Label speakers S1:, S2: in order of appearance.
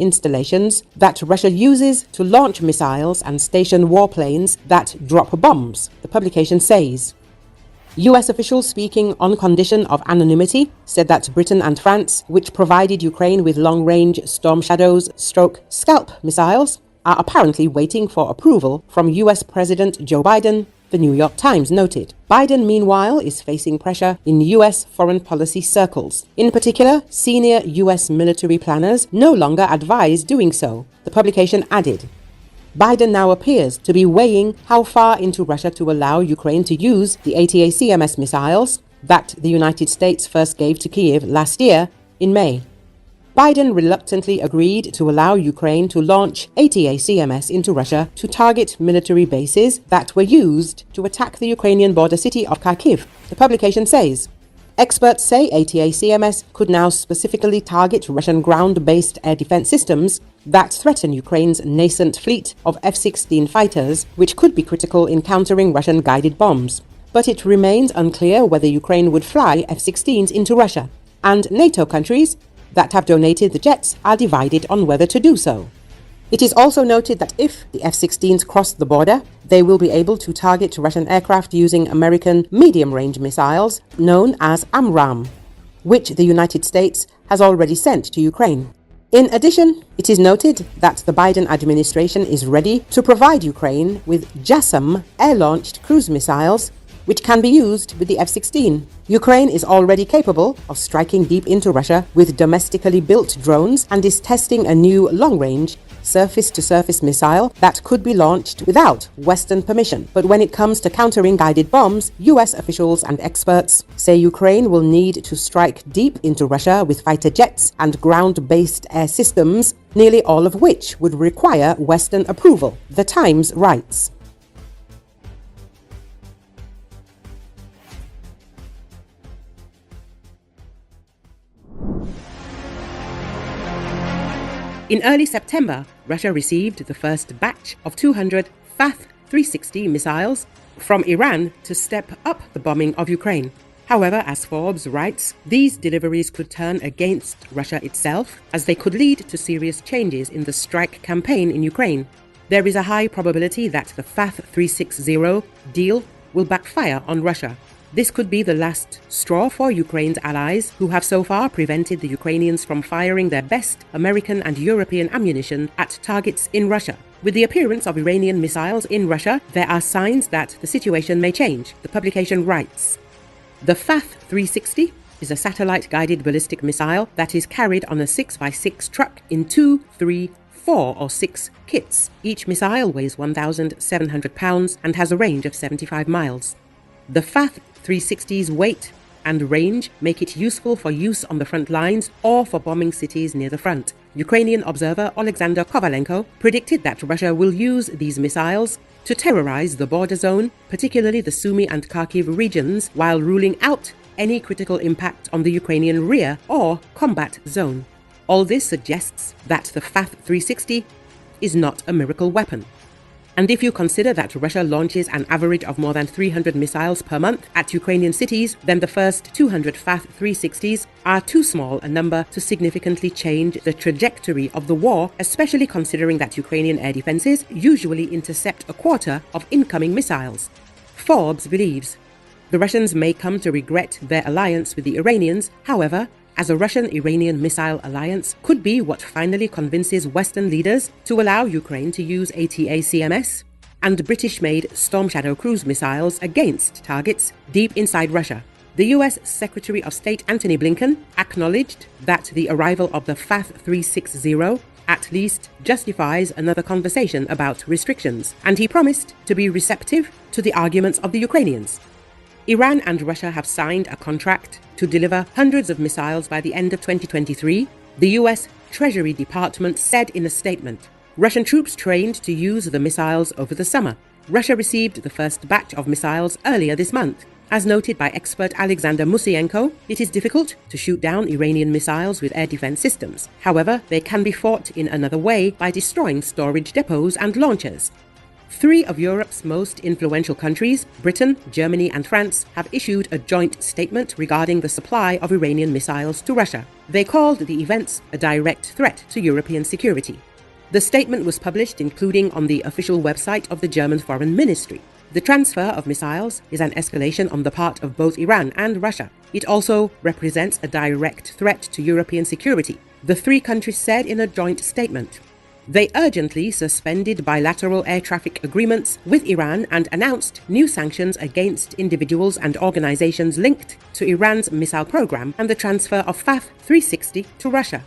S1: installations that Russia uses to launch missiles and station warplanes that drop bombs, the publication says. US officials speaking on condition of anonymity said that Britain and France, which provided Ukraine with long-range Storm Shadows/Scalp missiles, are apparently waiting for approval from US President Joe Biden, the New York Times noted. Biden, meanwhile, is facing pressure in US foreign policy circles. In particular, senior US military planners no longer advise doing so, the publication added. Biden now appears to be weighing how far into Russia to allow Ukraine to use the ATACMS missiles that the United States first gave to Kyiv last year in May. Biden reluctantly agreed to allow Ukraine to launch ATACMS into Russia to target military bases that were used to attack the Ukrainian border city of Kharkiv, the publication says. Experts say ATACMS could now specifically target Russian ground-based air defense systems that threaten Ukraine's nascent fleet of F-16 fighters, which could be critical in countering Russian guided bombs. But it remains unclear whether Ukraine would fly F-16s into Russia, and NATO countries that have donated the jets are divided on whether to do so. It is also noted that if the F-16s cross the border, they will be able to target Russian aircraft using American medium-range missiles known as AMRAAM, which the United States has already sent to Ukraine. In addition, it is noted that the Biden administration is ready to provide Ukraine with JASSM air-launched cruise missiles, which can be used with the F-16. Ukraine is already capable of striking deep into Russia with domestically built drones and is testing a new long-range surface-to-surface missile that could be launched without Western permission. But when it comes to countering guided bombs, US officials and experts say Ukraine will need to strike deep into Russia with fighter jets and ground-based air systems, nearly all of which would require Western approval, The Times writes. In early September, Russia received the first batch of 200 FATH-360 missiles from Iran to step up the bombing of Ukraine. However, as Forbes writes, these deliveries could turn against Russia itself, as they could lead to serious changes in the strike campaign in Ukraine. There is a high probability that the FATH-360 deal will backfire on Russia. This could be the last straw for Ukraine's allies, who have so far prevented the Ukrainians from firing their best American and European ammunition at targets in Russia. With the appearance of Iranian missiles in Russia, there are signs that the situation may change, the publication writes. The FATH-360 is a satellite-guided ballistic missile that is carried on a 6x6 truck in 2, 3, 4 or 6 kits. Each missile weighs 1,700 pounds and has a range of 75 miles. The FATH-360's weight and range make it useful for use on the front lines or for bombing cities near the front. Ukrainian observer Alexander Kovalenko predicted that Russia will use these missiles to terrorize the border zone, particularly the Sumy and Kharkiv regions, while ruling out any critical impact on the Ukrainian rear or combat zone. All this suggests that the FATH-360 is not a miracle weapon. And if you consider that Russia launches an average of more than 300 missiles per month at Ukrainian cities, then the first 200 FATH-360s are too small a number to significantly change the trajectory of the war, especially considering that Ukrainian air defenses usually intercept a quarter of incoming missiles. Forbes believes the Russians may come to regret their alliance with the Iranians. However, as a Russian-Iranian missile alliance could be what finally convinces Western leaders to allow Ukraine to use ATACMS and British-made Storm Shadow cruise missiles against targets deep inside Russia. The US Secretary of State Antony Blinken acknowledged that the arrival of the FATH-360 at least justifies another conversation about restrictions, and he promised to be receptive to the arguments of the Ukrainians. Iran and Russia have signed a contract to deliver hundreds of missiles by the end of 2023, the US Treasury Department said in a statement. Russian troops trained to use the missiles over the summer. Russia received the first batch of missiles earlier this month. As noted by expert Alexander Musienko, it is difficult to shoot down Iranian missiles with air defense systems. However, they can be fought in another way by destroying storage depots and launchers. Three of Europe's most influential countries, Britain, Germany, and France, have issued a joint statement regarding the supply of Iranian missiles to Russia. They called the events a direct threat to European security. The statement was published including on the official website of the German Foreign Ministry. The transfer of missiles is an escalation on the part of both Iran and Russia. It also represents a direct threat to European security, the three countries said in a joint statement. They urgently suspended bilateral air traffic agreements with Iran and announced new sanctions against individuals and organizations linked to Iran's missile program and the transfer of FAF-360 to Russia.